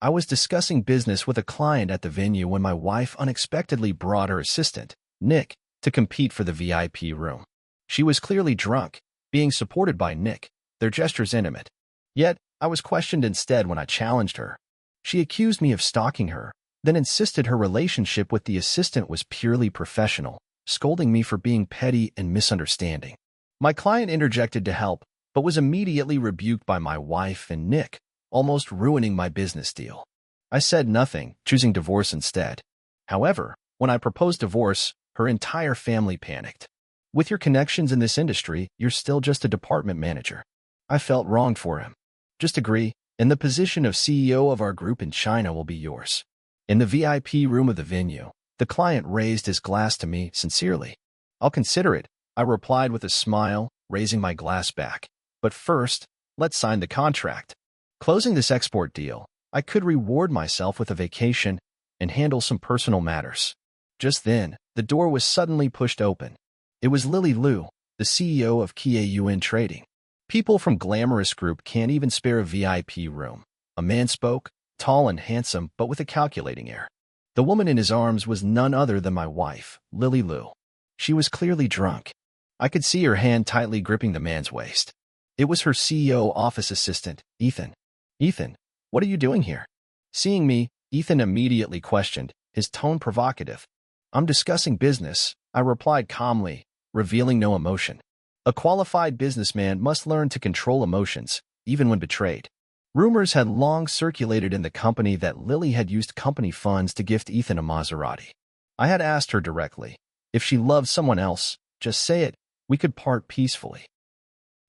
I was discussing business with a client at the venue when my wife unexpectedly brought her assistant, Nick, to compete for the VIP room. She was clearly drunk, being supported by Nick, their gestures intimate. Yet, I was questioned instead when I challenged her. She accused me of stalking her, then insisted her relationship with the assistant was purely professional, scolding me for being petty and misunderstanding. My client interjected to help, but was immediately rebuked by my wife and Nick, almost ruining my business deal. I said nothing, choosing divorce instead. However, when I proposed divorce, her entire family panicked. With your connections in this industry, you're still just a department manager. I felt wronged for him. Just agree, and the position of CEO of our group in China will be yours. In the VIP room of the venue, the client raised his glass to me sincerely. I'll consider it, I replied with a smile, raising my glass back. But first, let's sign the contract. Closing this export deal, I could reward myself with a vacation and handle some personal matters. Just then, the door was suddenly pushed open. It was Lily Liu, the CEO of Kiayuan Trading. People from Glamorous Group can't even spare a VIP room. A man spoke, tall and handsome, but with a calculating air. The woman in his arms was none other than my wife, Lily Liu. She was clearly drunk. I could see her hand tightly gripping the man's waist. It was her CEO office assistant, Ethan. Ethan, what are you doing here? Seeing me, Ethan immediately questioned, his tone provocative. I'm discussing business, I replied calmly, revealing no emotion. A qualified businessman must learn to control emotions, even when betrayed. Rumors had long circulated in the company that Lily had used company funds to gift Ethan a Maserati. I had asked her directly, if she loved someone else, just say it, we could part peacefully.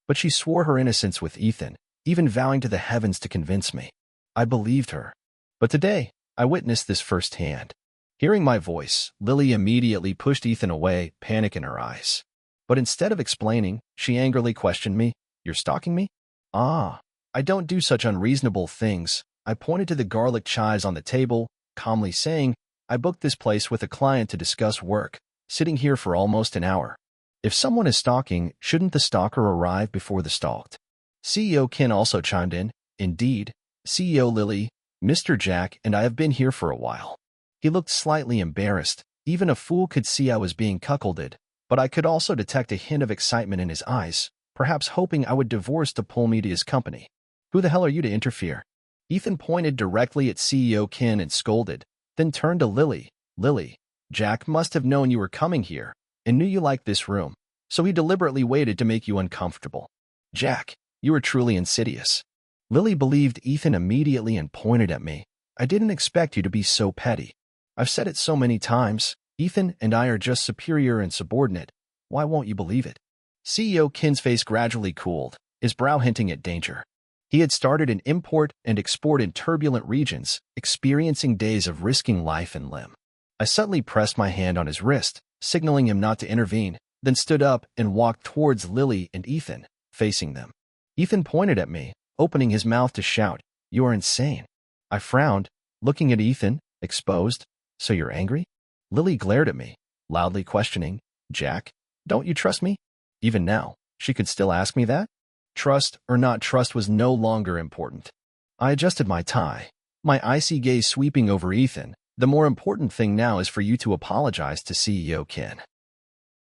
But she swore her innocence with Ethan, even vowing to the heavens to convince me. I believed her. But today, I witnessed this firsthand. Hearing my voice, Lily immediately pushed Ethan away, panic in her eyes. But instead of explaining, she angrily questioned me, "You're stalking me?" "Ah, I don't do such unreasonable things." I pointed to the garlic chives on the table, calmly saying, "I booked this place with a client to discuss work, sitting here for almost an hour. If someone is stalking, shouldn't the stalker arrive before the stalked?" CEO Ken also chimed in, "Indeed, CEO Lily, Mr. Jack and I have been here for a while." He looked slightly embarrassed. Even a fool could see I was being cuckolded, but I could also detect a hint of excitement in his eyes, perhaps hoping I would divorce to pull me to his company. "Who the hell are you to interfere?" Ethan pointed directly at CEO Ken and scolded, then turned to Lily. "Lily, Jack must have known you were coming here and knew you liked this room, so he deliberately waited to make you uncomfortable. Jack, you are truly insidious." Lily believed Ethan immediately and pointed at me. "I didn't expect you to be so petty. I've said it so many times. Ethan and I are just superior and subordinate. Why won't you believe it?" CEO Ken's face gradually cooled, his brow hinting at danger. He had started an import and export in turbulent regions, experiencing days of risking life and limb. I suddenly pressed my hand on his wrist, signaling him not to intervene, then stood up and walked towards Lily and Ethan, facing them. Ethan pointed at me, opening his mouth to shout, "You are insane." I frowned, looking at Ethan, exposed. "So you're angry?" Lily glared at me, loudly questioning, "Jack, don't you trust me?" Even now, she could still ask me that? Trust or not trust was no longer important. I adjusted my tie, my icy gaze sweeping over Ethan. "The more important thing now is for you to apologize to CEO Ken."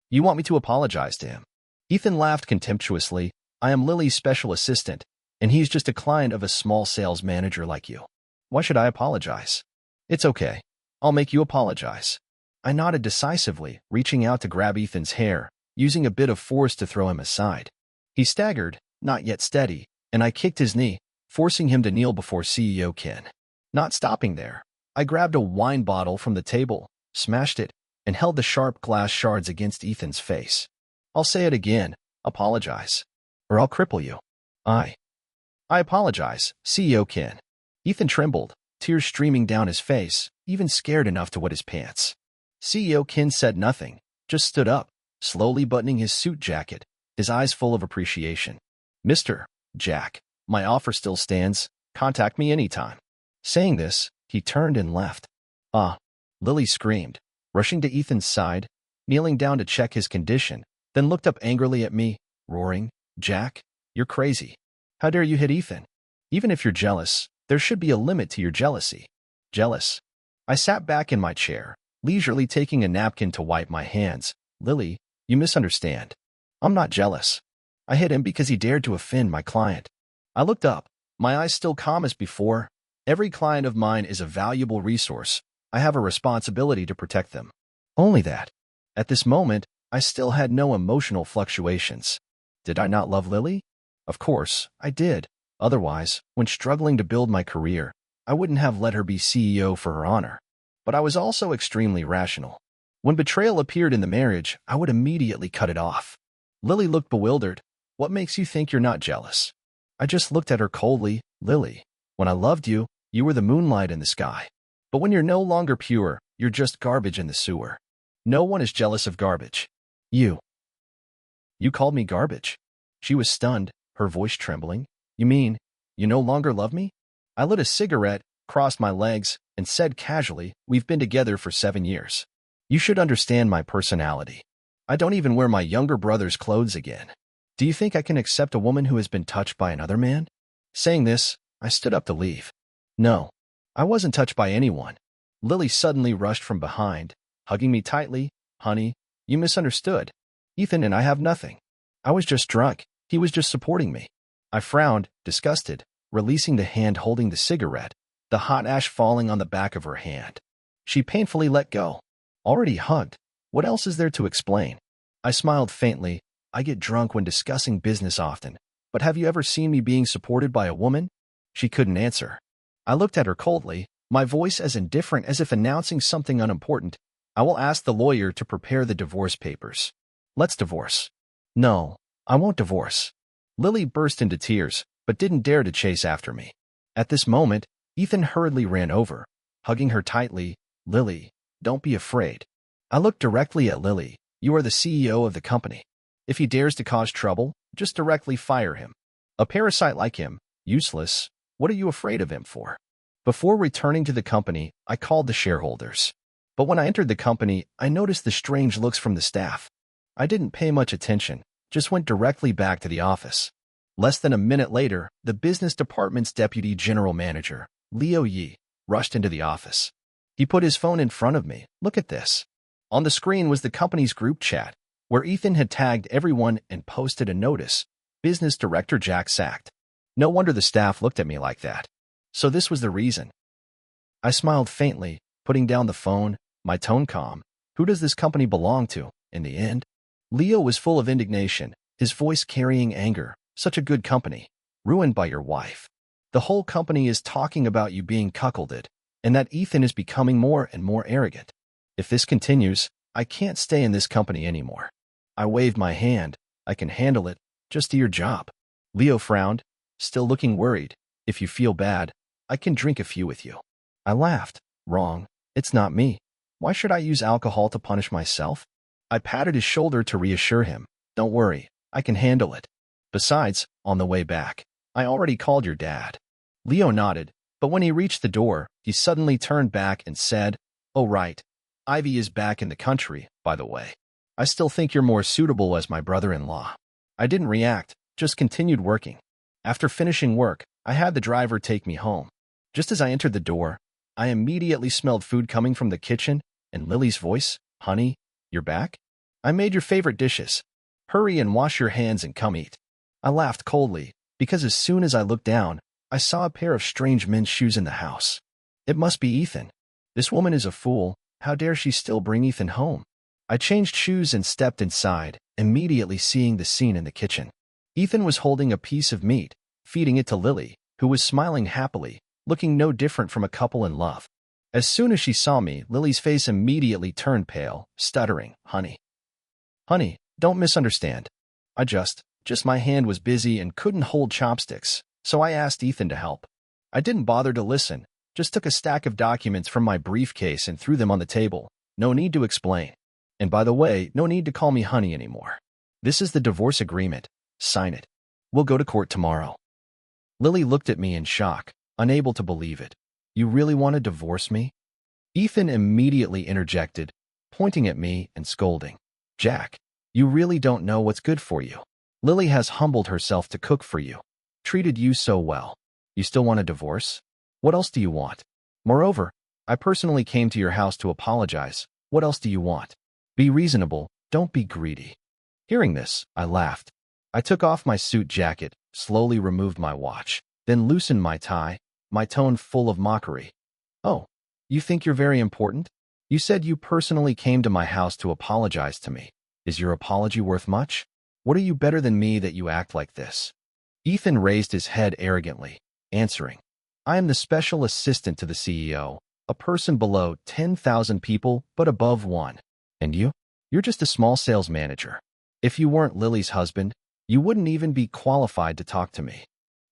"You want me to apologize to him?" Ethan laughed contemptuously. "I am Lily's special assistant, and he's just a client of a small sales manager like you. Why should I apologize?" "It's okay. I'll make you apologize." I nodded decisively, reaching out to grab Ethan's hair, using a bit of force to throw him aside. He staggered, not yet steady, and I kicked his knee, forcing him to kneel before CEO Ken. Not stopping there, I grabbed a wine bottle from the table, smashed it, and held the sharp glass shards against Ethan's face. "I'll say it again, apologize, or I'll cripple you." I apologize, CEO Ken." Ethan trembled, tears streaming down his face, even scared enough to wet his pants. CEO Ken said nothing, just stood up, slowly buttoning his suit jacket, his eyes full of appreciation. "Mr. Jack, my offer still stands. Contact me anytime." Saying this, he turned and left. "Ah!" Lily screamed, rushing to Ethan's side, kneeling down to check his condition, then looked up angrily at me, roaring, "Jack, you're crazy. How dare you hit Ethan? Even if you're jealous, There should be a limit to your jealousy. Jealous. I sat back in my chair, leisurely taking a napkin to wipe my hands. Lily, you misunderstand. I'm not jealous. I hit him because he dared to offend my client. I looked up, my eyes still calm as before. Every client of mine is a valuable resource. I have a responsibility to protect them. Only that. At this moment, I still had no emotional fluctuations. Did I not love Lily? Of course, I did. Otherwise, when struggling to build my career, I wouldn't have let her be CEO for her honor. But I was also extremely rational. When betrayal appeared in the marriage, I would immediately cut it off. Lily looked bewildered. What makes you think you're not jealous? I just looked at her coldly. Lily, when I loved you, you were the moonlight in the sky. But when you're no longer pure, you're just garbage in the sewer. No one is jealous of garbage. You. You called me garbage? She was stunned, her voice trembling. You mean, you no longer love me? I lit a cigarette, crossed my legs, and said casually, we've been together for 7 years. You should understand my personality. I don't even wear my younger brother's clothes again. Do you think I can accept a woman who has been touched by another man? Saying this, I stood up to leave. No, I wasn't touched by anyone. Lily suddenly rushed from behind, hugging me tightly. Honey, you misunderstood. Ethan and I have nothing. I was just drunk. He was just supporting me. I frowned, disgusted, releasing the hand holding the cigarette, the hot ash falling on the back of her hand. She painfully let go. Already hugged. What else is there to explain? I smiled faintly. I get drunk when discussing business often, but have you ever seen me being supported by a woman? She couldn't answer. I looked at her coldly, my voice as indifferent as if announcing something unimportant. I will ask the lawyer to prepare the divorce papers. Let's divorce. No, I won't divorce. Lily burst into tears, but didn't dare to chase after me. At this moment, Ethan hurriedly ran over, hugging her tightly. Lily, don't be afraid. I looked directly at Lily. You are the CEO of the company. If he dares to cause trouble, just directly fire him. A parasite like him, useless. What are you afraid of him for? Before returning to the company, I called the shareholders. But when I entered the company, I noticed the strange looks from the staff. I didn't pay much attention, just went directly back to the office. Less than a minute later, the business department's deputy general manager, Leo Yi, rushed into the office. He put his phone in front of me. Look at this. On the screen was the company's group chat, where Ethan had tagged everyone and posted a notice. Business Director Jack sacked. No wonder the staff looked at me like that. So this was the reason. I smiled faintly, putting down the phone, my tone calm. Who does this company belong to, in the end? Leo was full of indignation, his voice carrying anger. Such a good company, ruined by your wife. The whole company is talking about you being cuckolded, and that Ethan is becoming more and more arrogant. If this continues, I can't stay in this company anymore. I waved my hand. I can handle it. Just do your job. Leo frowned, still looking worried. If you feel bad, I can drink a few with you. I laughed. Wrong. It's not me. Why should I use alcohol to punish myself? I patted his shoulder to reassure him. Don't worry. I can handle it. Besides, on the way back, I already called your dad. Leo nodded, but when he reached the door, he suddenly turned back and said, Oh right. Ivy is back in the country, by the way. I still think you're more suitable as my brother-in-law. I didn't react, just continued working. After finishing work, I had the driver take me home. Just as I entered the door, I immediately smelled food coming from the kitchen, and Lily's voice, Honey, you're back? I made your favorite dishes. Hurry and wash your hands and come eat. I laughed coldly, because as soon as I looked down, I saw a pair of strange men's shoes in the house. It must be Ethan. This woman is a fool. How dare she still bring Ethan home? I changed shoes and stepped inside, immediately seeing the scene in the kitchen. Ethan was holding a piece of meat, feeding it to Lily, who was smiling happily, looking no different from a couple in love. As soon as she saw me, Lily's face immediately turned pale, stuttering, Honey. Honey, don't misunderstand. Just my hand was busy and couldn't hold chopsticks, so I asked Ethan to help. I didn't bother to listen, just took a stack of documents from my briefcase and threw them on the table. No need to explain. And by the way, no need to call me honey anymore. This is the divorce agreement. Sign it. We'll go to court tomorrow. Lily looked at me in shock, unable to believe it. You really want to divorce me? Ethan immediately interjected, pointing at me and scolding. Jack, you really don't know what's good for you. Lily has humbled herself to cook for you. Treated you so well. You still want a divorce? What else do you want? Moreover, I personally came to your house to apologize. What else do you want? Be reasonable, don't be greedy. Hearing this, I laughed. I took off my suit jacket, slowly removed my watch, then loosened my tie, my tone full of mockery. Oh, you think you're very important? You said you personally came to my house to apologize to me. Is your apology worth much? What are you better than me that you act like this? Ethan raised his head arrogantly, answering, I am the special assistant to the CEO, a person below 10,000 people but above one. And you? You're just a small sales manager. If you weren't Lily's husband, you wouldn't even be qualified to talk to me.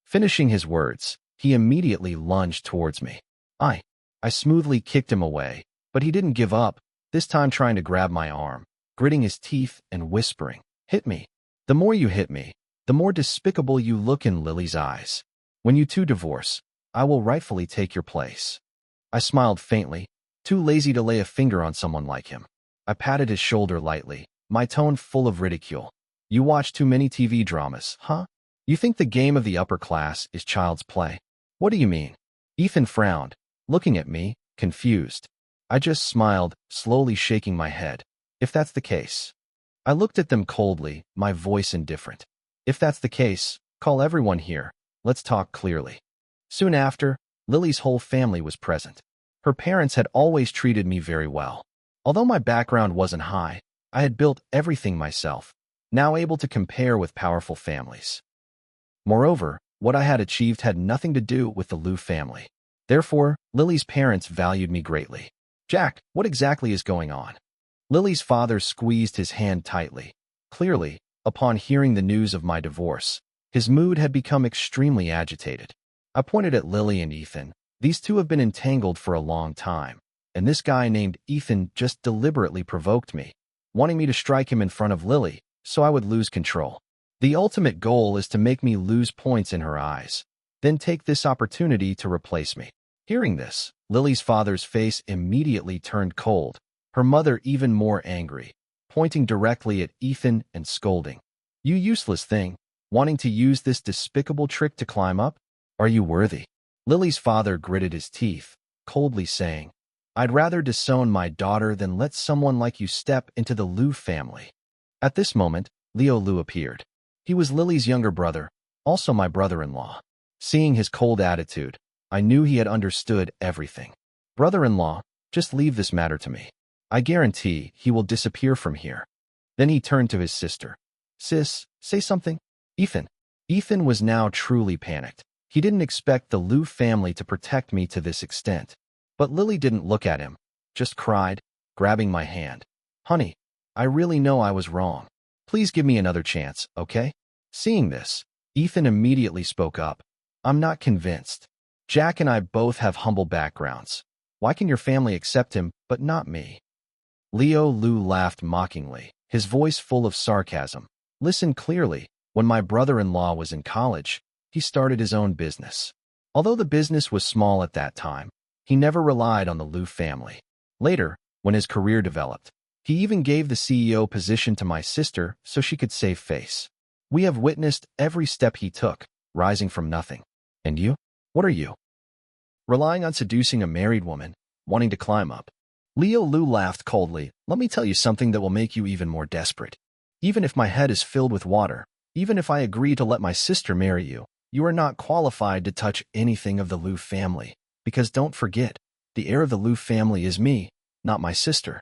Finishing his words, he immediately lunged towards me. I smoothly kicked him away, but he didn't give up, this time trying to grab my arm, gritting his teeth and whispering, hit me. The more you hit me, the more despicable you look in Lily's eyes. When you two divorce, I will rightfully take your place. I smiled faintly, too lazy to lay a finger on someone like him. I patted his shoulder lightly, my tone full of ridicule. You watch too many TV dramas, huh? You think the game of the upper class is child's play? What do you mean? Ethan frowned, looking at me, confused. I just smiled, slowly shaking my head. If that's the case. I looked at them coldly, my voice indifferent. If that's the case, call everyone here. Let's talk clearly. Soon after, Lily's whole family was present. Her parents had always treated me very well. Although my background wasn't high, I had built everything myself, now able to compare with powerful families. Moreover, what I had achieved had nothing to do with the Liu family. Therefore, Lily's parents valued me greatly. Jack, what exactly is going on? Lily's father squeezed his hand tightly. Clearly, upon hearing the news of my divorce, his mood had become extremely agitated. I pointed at Lily and Ethan. These two have been entangled for a long time, and this guy named Ethan just deliberately provoked me, wanting me to strike him in front of Lily, so I would lose control. The ultimate goal is to make me lose points in her eyes, then take this opportunity to replace me. Hearing this, Lily's father's face immediately turned cold, her mother even more angry, pointing directly at Ethan and scolding. You useless thing, wanting to use this despicable trick to climb up? Are you worthy? Lily's father gritted his teeth, coldly saying, I'd rather disown my daughter than let someone like you step into the Liu family. At this moment, Leo Liu appeared. He was Lily's younger brother, also my brother-in-law. Seeing his cold attitude, I knew he had understood everything. Brother-in-law, just leave this matter to me. I guarantee he will disappear from here. Then he turned to his sister. Sis, say something. Ethan. Ethan was now truly panicked. He didn't expect the Liu family to protect me to this extent. But Lily didn't look at him, just cried, grabbing my hand. Honey, I really know I was wrong. Please give me another chance, okay? Seeing this, Ethan immediately spoke up. I'm not convinced. Jack and I both have humble backgrounds. Why can your family accept him, but not me? Leo Liu laughed mockingly, his voice full of sarcasm. Listen clearly, when my brother-in-law was in college, he started his own business. Although the business was small at that time, he never relied on the Liu family. Later, when his career developed, he even gave the CEO position to my sister so she could save face. We have witnessed every step he took, rising from nothing. And you? What are you? Relying on seducing a married woman, wanting to climb up. Leo Liu laughed coldly. Let me tell you something that will make you even more desperate. Even if my head is filled with water, even if I agree to let my sister marry you, you are not qualified to touch anything of the Liu family. Because don't forget, the heir of the Liu family is me, not my sister.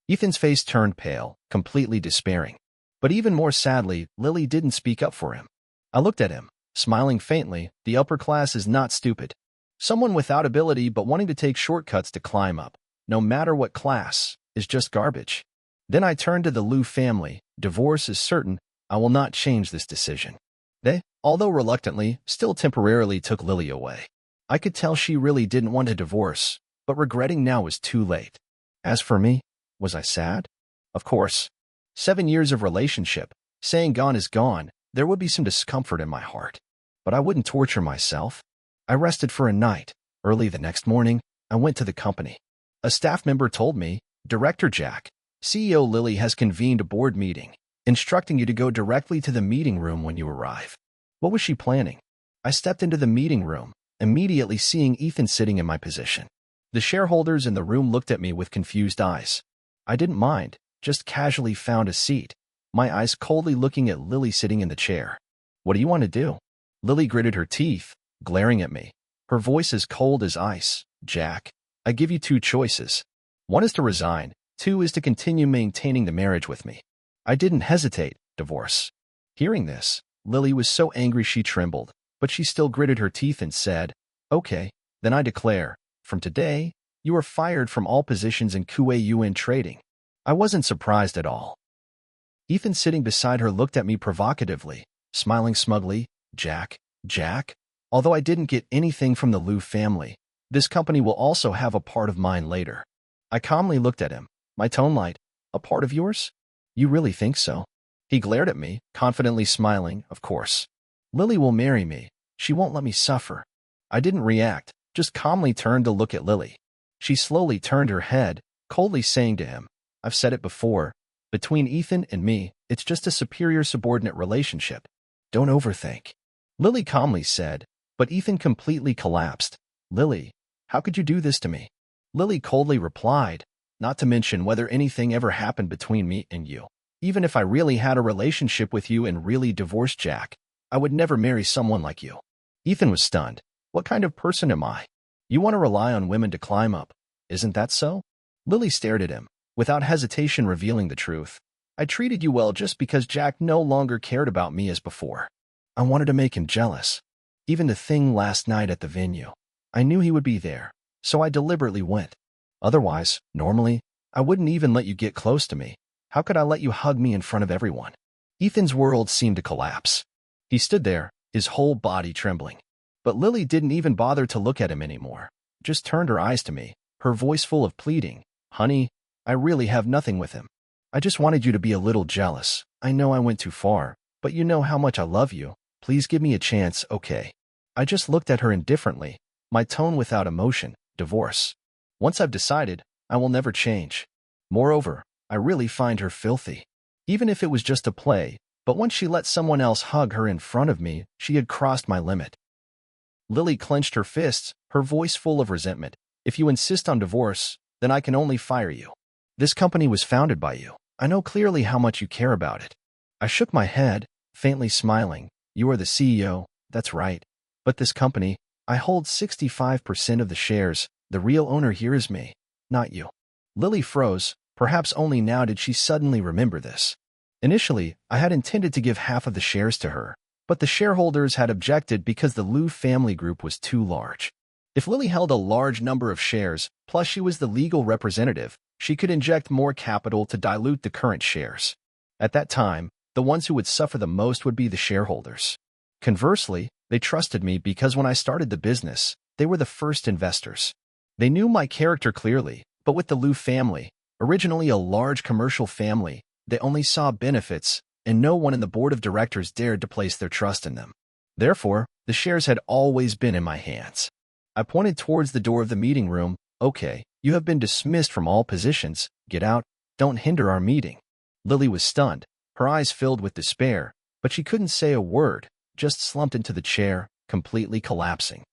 Ethan's face turned pale, completely despairing. But even more sadly, Lily didn't speak up for him. I looked at him, smiling faintly. The upper class is not stupid. Someone without ability but wanting to take shortcuts to climb up, no matter what class, is just garbage. Then I turned to the Liu family. Divorce is certain. I will not change this decision. They, although reluctantly, still temporarily took Lily away. I could tell she really didn't want a divorce, but regretting now was too late. As for me, was I sad? Of course. 7 years of relationship, saying gone is gone, there would be some discomfort in my heart. But I wouldn't torture myself. I rested for a night. Early the next morning, I went to the company. A staff member told me, Director Jack, CEO Lily has convened a board meeting, instructing you to go directly to the meeting room when you arrive. What was she planning? I stepped into the meeting room, immediately seeing Ethan sitting in my position. The shareholders in the room looked at me with confused eyes. I didn't mind, just casually found a seat, my eyes coldly looking at Lily sitting in the chair. What do you want to do? Lily gritted her teeth, glaring at me. Her voice as cold as ice. Jack, I give you two choices. One is to resign, two is to continue maintaining the marriage with me. I didn't hesitate. Divorce. Hearing this, Lily was so angry she trembled, but she still gritted her teeth and said, Okay, then I declare, from today, you are fired from all positions in QAUN trading. I wasn't surprised at all. Ethan sitting beside her looked at me provocatively, smiling smugly. Jack, although I didn't get anything from the Liu family, this company will also have a part of mine later. I calmly looked at him, my tone light. A part of yours? You really think so? He glared at me, confidently smiling, of course. Lily will marry me. She won't let me suffer. I didn't react, just calmly turned to look at Lily. She slowly turned her head, coldly saying to him, I've said it before, between Ethan and me, it's just a superior-subordinate relationship. Don't overthink. Lily calmly said, but Ethan completely collapsed. Lily, how could you do this to me? Lily coldly replied, not to mention whether anything ever happened between me and you. Even if I really had a relationship with you and really divorced Jack, I would never marry someone like you. Ethan was stunned. What kind of person am I? You want to rely on women to climb up, isn't that so? Lily stared at him, without hesitation revealing the truth. I treated you well just because Jack no longer cared about me as before. I wanted to make him jealous. Even the thing last night at the venue. I knew he would be there, so I deliberately went. Otherwise, normally, I wouldn't even let you get close to me. How could I let you hug me in front of everyone? Ethan's world seemed to collapse. He stood there, his whole body trembling. But Lily didn't even bother to look at him anymore, just turned her eyes to me, her voice full of pleading. Honey, I really have nothing with him. I just wanted you to be a little jealous. I know I went too far, but you know how much I love you. Please give me a chance, okay? I just looked at her indifferently, my tone without emotion. Divorce. Once I've decided, I will never change. Moreover, I really find her filthy. Even if it was just a play, but once she let someone else hug her in front of me, she had crossed my limit. Lily clenched her fists, her voice full of resentment. If you insist on divorce, then I can only fire you. This company was founded by you. I know clearly how much you care about it. I shook my head, faintly smiling. You are the CEO, that's right. But this company, I hold 65% of the shares. The real owner here is me, not you. Lily froze. Perhaps only now did she suddenly remember this. Initially, I had intended to give half of the shares to her, but the shareholders had objected because the Liu family group was too large. If Lily held a large number of shares, plus she was the legal representative, she could inject more capital to dilute the current shares. At that time, the ones who would suffer the most would be the shareholders. Conversely, they trusted me because when I started the business, they were the first investors. They knew my character clearly, but with the Liu family, originally a large commercial family, they only saw benefits, and no one in the board of directors dared to place their trust in them. Therefore, the shares had always been in my hands. I pointed towards the door of the meeting room. Okay, you have been dismissed from all positions. Get out. Don't hinder our meeting. Lily was stunned, her eyes filled with despair, but she couldn't say a word, just slumped into the chair, completely collapsing.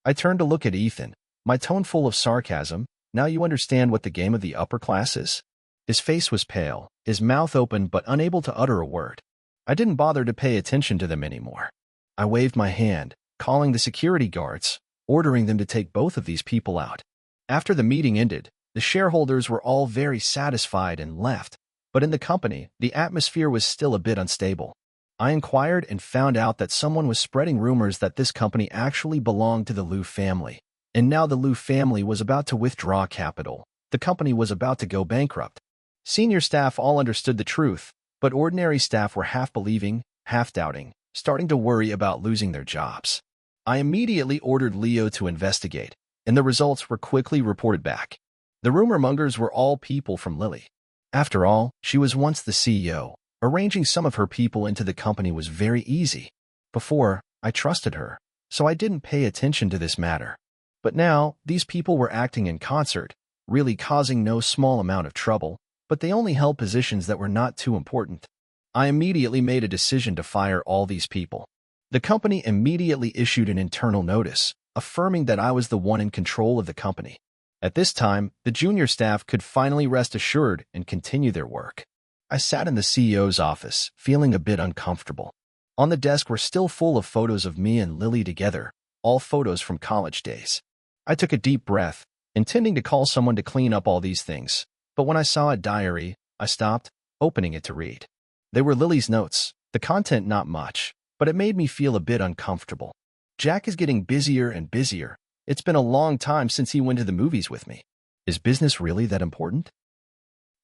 I turned to look at Ethan, my tone full of sarcasm. Now you understand what the game of the upper class is? His face was pale, his mouth open but unable to utter a word. I didn't bother to pay attention to them anymore. I waved my hand, calling the security guards, ordering them to take both of these people out. After the meeting ended, the shareholders were all very satisfied and left, but in the company, the atmosphere was still a bit unstable. I inquired and found out that someone was spreading rumors that this company actually belonged to the Liu family. And now the Liu family was about to withdraw capital. The company was about to go bankrupt. Senior staff all understood the truth, but ordinary staff were half believing, half doubting, starting to worry about losing their jobs. I immediately ordered Leo to investigate, and the results were quickly reported back. The rumor mongers were all people from Lily. After all, she was once the CEO. Arranging some of her people into the company was very easy. Before, I trusted her, so I didn't pay attention to this matter. But now, these people were acting in concert, really causing no small amount of trouble, but they only held positions that were not too important. I immediately made a decision to fire all these people. The company immediately issued an internal notice, affirming that I was the one in control of the company. At this time, the junior staff could finally rest assured and continue their work. I sat in the CEO's office, feeling a bit uncomfortable. On the desk were still full of photos of me and Lily together, all photos from college days. I took a deep breath, intending to call someone to clean up all these things, but when I saw a diary, I stopped, opening it to read. They were Lily's notes, the content not much, but it made me feel a bit uncomfortable. Jack is getting busier and busier. It's been a long time since he went to the movies with me. Is business really that important?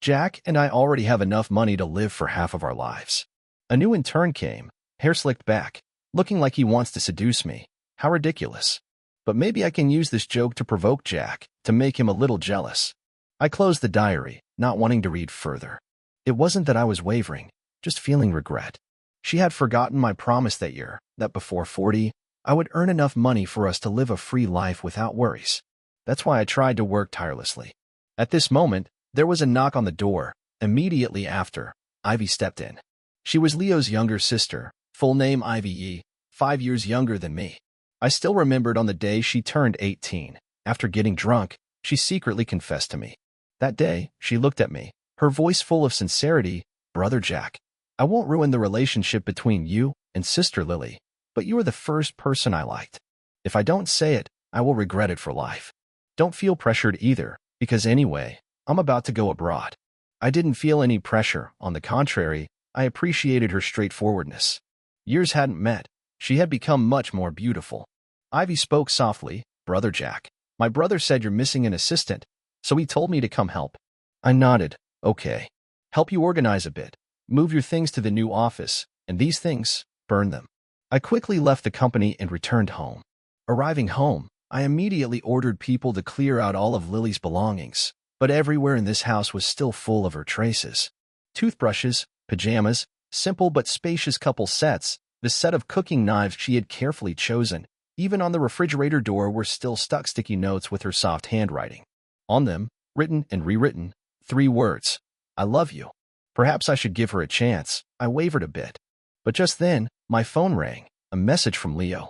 Jack and I already have enough money to live for half of our lives. A new intern came, hair slicked back, looking like he wants to seduce me. How ridiculous. But maybe I can use this joke to provoke Jack, to make him a little jealous. I closed the diary, not wanting to read further. It wasn't that I was wavering, just feeling regret. She had forgotten my promise that year, that before 40, I would earn enough money for us to live a free life without worries. That's why I tried to work tirelessly. At this moment, there was a knock on the door. Immediately after, Ivy stepped in. She was Leo's younger sister, full name Ivy E., 5 years younger than me. I still remembered on the day she turned 18. After getting drunk, she secretly confessed to me. That day, she looked at me, her voice full of sincerity. Brother Jack, I won't ruin the relationship between you and Sister Lily, but you are the first person I liked. If I don't say it, I will regret it for life. Don't feel pressured either, because anyway, I'm about to go abroad. I didn't feel any pressure. On the contrary, I appreciated her straightforwardness. Years hadn't met. She had become much more beautiful. Ivy spoke softly. Brother Jack, my brother said you're missing an assistant, so he told me to come help. I nodded. Okay. Help you organize a bit. Move your things to the new office, and these things, burn them. I quickly left the company and returned home. Arriving home, I immediately ordered people to clear out all of Lily's belongings, but everywhere in this house was still full of her traces. Toothbrushes, pajamas, simple but spacious couple sets, the set of cooking knives she had carefully chosen. Even on the refrigerator door were still stuck sticky notes with her soft handwriting. On them, written and rewritten, 3 words. I love you. Perhaps I should give her a chance. I wavered a bit. But just then, my phone rang, a message from Leo.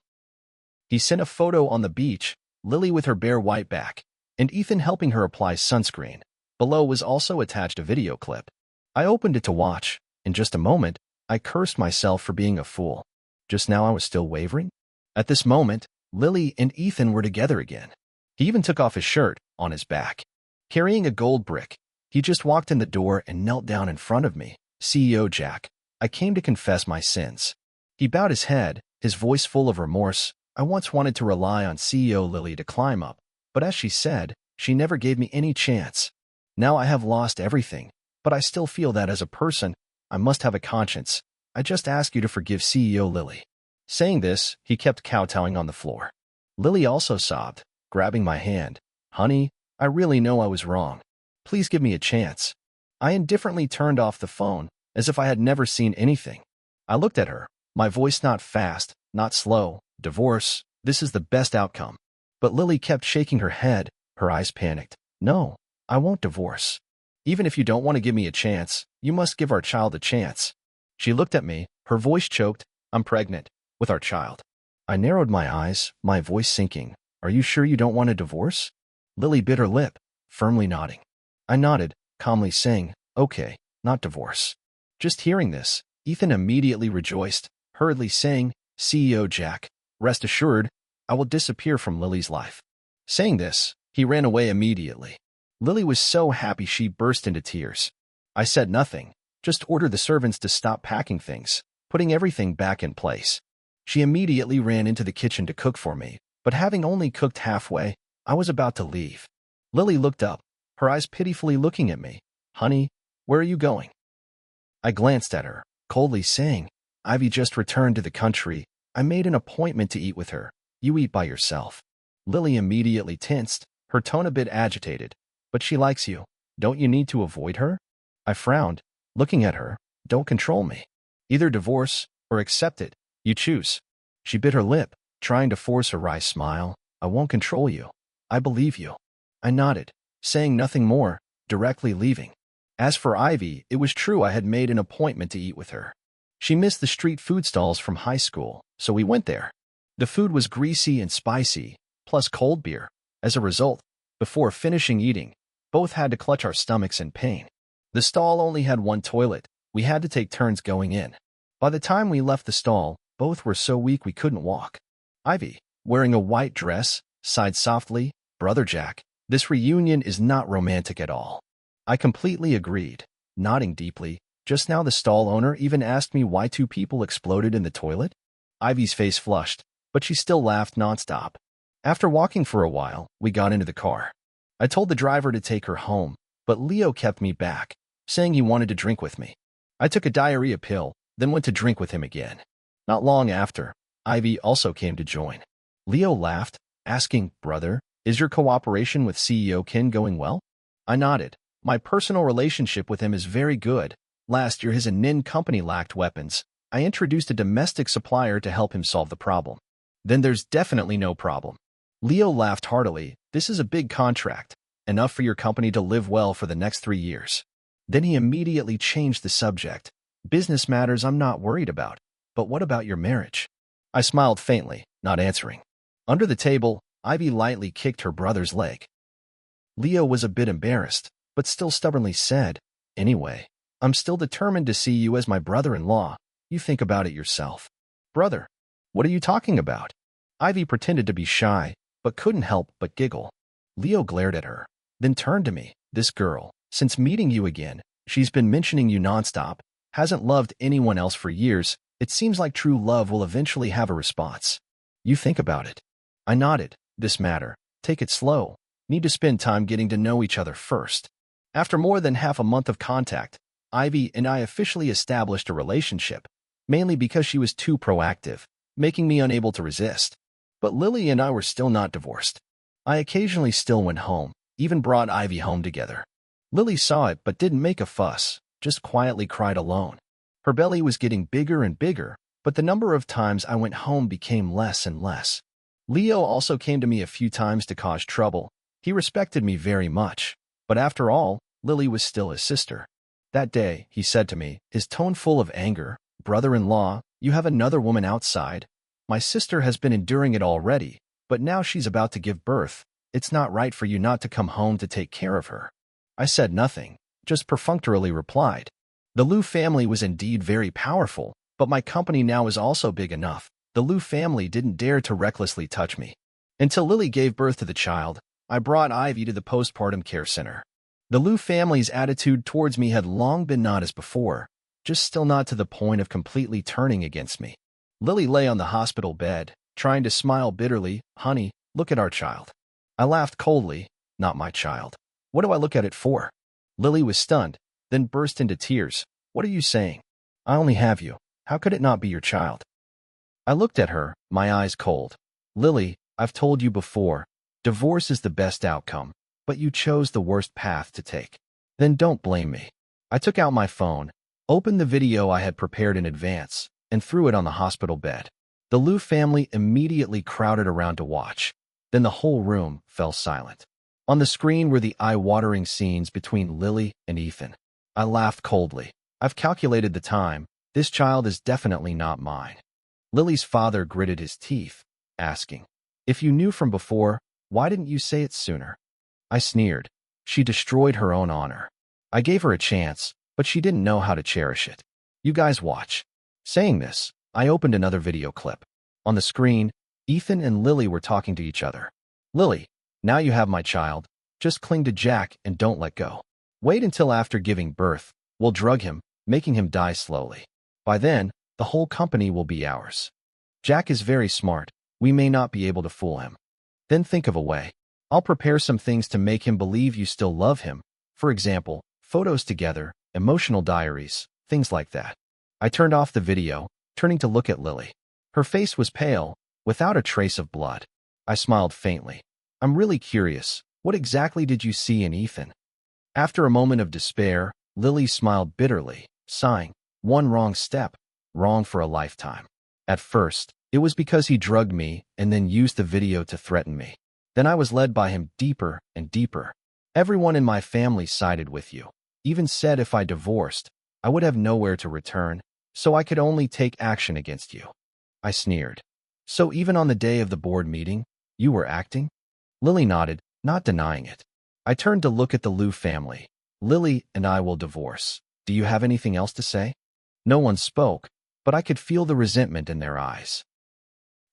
He sent a photo on the beach, Lily with her bare white back, and Ethan helping her apply sunscreen. Below was also attached a video clip. I opened it to watch. In just a moment, I cursed myself for being a fool. Just now I was still wavering? At this moment, Lily and Ethan were together again. He even took off his shirt, on his back. Carrying a gold brick, he just walked in the door and knelt down in front of me. CEO Jack, I came to confess my sins. He bowed his head, his voice full of remorse. I once wanted to rely on CEO Lily to climb up, but as she said, she never gave me any chance. Now I have lost everything, but I still feel that as a person, I must have a conscience. I just ask you to forgive CEO Lily. Saying this, he kept kowtowing on the floor. Lily also sobbed, grabbing my hand. Honey, I really know I was wrong. Please give me a chance. I indifferently turned off the phone, as if I had never seen anything. I looked at her, my voice not fast, not slow. Divorce, this is the best outcome. But Lily kept shaking her head, her eyes panicked. No, I won't divorce. Even if you don't want to give me a chance, you must give our child a chance. She looked at me, her voice choked. I'm pregnant, with our child. I narrowed my eyes, my voice sinking. Are you sure you don't want a divorce? Lily bit her lip, firmly nodding. I nodded, calmly saying, okay, not divorce. Just hearing this, Ethan immediately rejoiced, hurriedly saying, CEO Jack, rest assured, I will disappear from Lily's life. Saying this, he ran away immediately. Lily was so happy she burst into tears. I said nothing, just ordered the servants to stop packing things, putting everything back in place. She immediately ran into the kitchen to cook for me, but having only cooked halfway, I was about to leave. Lily looked up, her eyes pitifully looking at me. Honey, where are you going? I glanced at her, coldly saying, Ivy just returned to the country. I made an appointment to eat with her. You eat by yourself. Lily immediately tensed, her tone a bit agitated. But she likes you. Don't you need to avoid her? I frowned, looking at her. Don't control me. Either divorce or accept it. You choose. She bit her lip, trying to force a wry smile. I won't control you. I believe you. I nodded, saying nothing more, directly leaving. As for Ivy, it was true I had made an appointment to eat with her. She missed the street food stalls from high school, so we went there. The food was greasy and spicy, plus cold beer. As a result, before finishing eating, both had to clutch our stomachs in pain. The stall only had one toilet. We had to take turns going in. By the time we left the stall, both were so weak we couldn't walk. Ivy, wearing a white dress, sighed softly, "Brother Jack, this reunion is not romantic at all." I completely agreed, nodding deeply. Just now the stall owner even asked me why two people exploded in the toilet. Ivy's face flushed, but she still laughed nonstop. After walking for a while, we got into the car. I told the driver to take her home, but Leo kept me back, saying he wanted to drink with me. I took a diarrhea pill, then went to drink with him again. Not long after, Ivy also came to join. Leo laughed, asking, "Brother, is your cooperation with CEO Kin going well?" I nodded. My personal relationship with him is very good. Last year his Nin company lacked weapons. I introduced a domestic supplier to help him solve the problem. Then there's definitely no problem. Leo laughed heartily. "This is a big contract, enough for your company to live well for the next 3 years." Then he immediately changed the subject. "Business matters I'm not worried about, but what about your marriage?" I smiled faintly, not answering. Under the table, Ivy lightly kicked her brother's leg. Leo was a bit embarrassed, but still stubbornly said, "Anyway, I'm still determined to see you as my brother-in-law. You think about it yourself." "Brother, what are you talking about?" Ivy pretended to be shy, but couldn't help but giggle. Leo glared at her, then turned to me. "This girl, since meeting you again, she's been mentioning you nonstop, hasn't loved anyone else for years. It seems like true love will eventually have a response. You think about it." I nodded. "This matter, take it slow. Need to spend time getting to know each other first." After more than half a month of contact, Ivy and I officially established a relationship, mainly because she was too proactive, making me unable to resist. But Lily and I were still not divorced. I occasionally still went home, even brought Ivy home together. Lily saw it but didn't make a fuss, just quietly cried alone. Her belly was getting bigger and bigger, but the number of times I went home became less and less. Leo also came to me a few times to cause trouble. He respected me very much, but after all, Lily was still his sister. That day, he said to me, his tone full of anger, "Brother-in-law, you have another woman outside. My sister has been enduring it already, but now she's about to give birth. It's not right for you not to come home to take care of her." I said nothing, just perfunctorily replied. The Liu family was indeed very powerful, but my company now is also big enough. The Liu family didn't dare to recklessly touch me. Until Lily gave birth to the child, I brought Ivy to the postpartum care center. The Liu family's attitude towards me had long been not as before, just still not to the point of completely turning against me. Lily lay on the hospital bed, trying to smile bitterly. "Honey, look at our child." I laughed coldly. "Not my child. What do I look at it for?" Lily was stunned, then burst into tears. "What are you saying? I only have you. How could it not be your child?" I looked at her, my eyes cold. "Lily, I've told you before, divorce is the best outcome, but you chose the worst path to take. Then don't blame me." I took out my phone, opened the video I had prepared in advance, and threw it on the hospital bed. The Liu family immediately crowded around to watch. Then the whole room fell silent. On the screen were the eye-watering scenes between Lily and Ethan. I laughed coldly. "I've calculated the time. This child is definitely not mine." Lily's father gritted his teeth, asking, "If you knew from before, why didn't you say it sooner?" I sneered. She destroyed her own honor. I gave her a chance, but she didn't know how to cherish it. "You guys watch." Saying this, I opened another video clip. On the screen, Ethan and Lily were talking to each other. "Lily, now you have my child. Just cling to Jack and don't let go. Wait until after giving birth. We'll drug him, making him die slowly. By then, the whole company will be ours. Jack is very smart. We may not be able to fool him. Then think of a way. I'll prepare some things to make him believe you still love him. For example, photos together, emotional diaries, things like that." I turned off the video, turning to look at Lily. Her face was pale, without a trace of blood. I smiled faintly. "I'm really curious. What exactly did you see in Ethan?" After a moment of despair, Lily smiled bitterly, sighing. "One wrong step. Wrong for a lifetime. At first, it was because he drugged me and then used the video to threaten me. Then I was led by him deeper and deeper. Everyone in my family sided with you. Even said if I divorced, I would have nowhere to return, so I could only take action against you." I sneered. "So even on the day of the board meeting, You were acting? Lily nodded, not denying it. I turned to look at the Liu family. Lily and I will divorce. Do you have anything else to say? No one spoke, but I could feel the resentment in their eyes.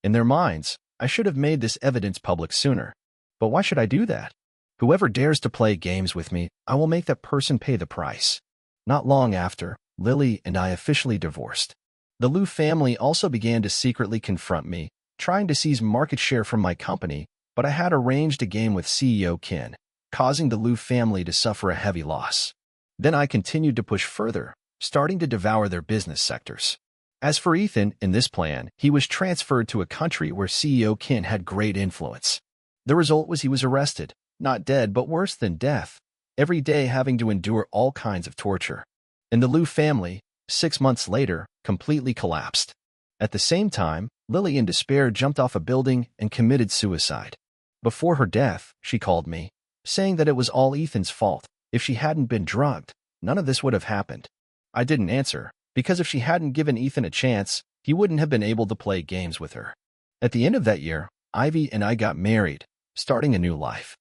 In their minds, I should have made this evidence public sooner. But why should I do that? Whoever dares to play games with me, I will make that person pay the price. Not long after, Lily and I officially divorced. The Liu family also began to secretly confront me, trying to seize market share from my company, but I had arranged a game with CEO Qin, causing the Liu family to suffer a heavy loss. Then I continued to push further, starting to devour their business sectors. As for Ethan, in this plan, he was transferred to a country where CEO Qin had great influence. The result was he was arrested, not dead but worse than death, every day having to endure all kinds of torture. And the Liu family, 6 months later, completely collapsed. At the same time, Lily in despair jumped off a building and committed suicide. Before her death, she called me, saying that it was all Ethan's fault. If she hadn't been drugged, none of this would have happened. I didn't answer, because if she hadn't given Ethan a chance, he wouldn't have been able to play games with her. At the end of that year, Ivy and I got married, starting a new life.